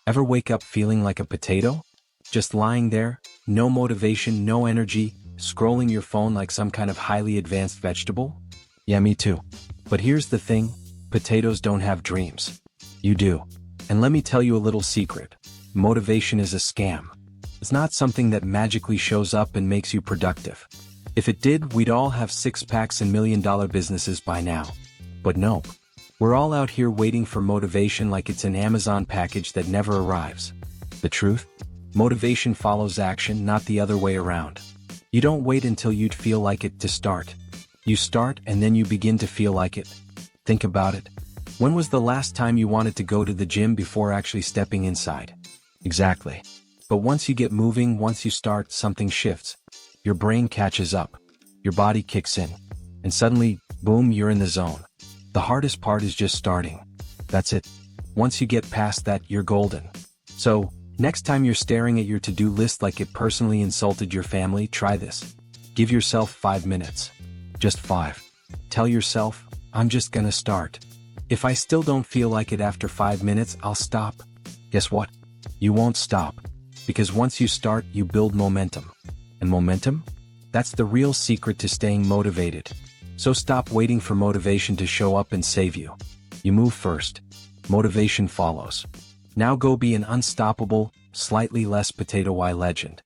Ever wake up feeling like a potato? Just lying there, no motivation, no energy, scrolling your phone like some kind of highly advanced vegetable? Yeah, me too. But here's the thing, potatoes don't have dreams. You do. And let me tell you a little secret. Motivation is a scam. It's not something that magically shows up and makes you productive. If it did, we'd all have six-packs and million-dollar businesses by now. But nope. We're all out here waiting for motivation like it's an Amazon package that never arrives. The truth? Motivation follows action, not the other way around. You don't wait until you'd feel like it to start. You start and then you begin to feel like it. Think about it. When was the last time you wanted to go to the gym before actually stepping inside? Exactly. But once you get moving, once you start, something shifts. Your brain catches up. Your body kicks in. And suddenly, boom, you're in the zone. The hardest part is just starting. That's it. Once you get past that, you're golden. So, next time you're staring at your to-do list like it personally insulted your family, try this. Give yourself 5 minutes. Just 5. Tell yourself, I'm just gonna start. If I still don't feel like it after 5 minutes, I'll stop. Guess what? You won't stop. Because once you start, you build momentum. And momentum? That's the real secret to staying motivated. So stop waiting for motivation to show up and save you. You move first. Motivation follows. Now go be an unstoppable, slightly less potato-y legend.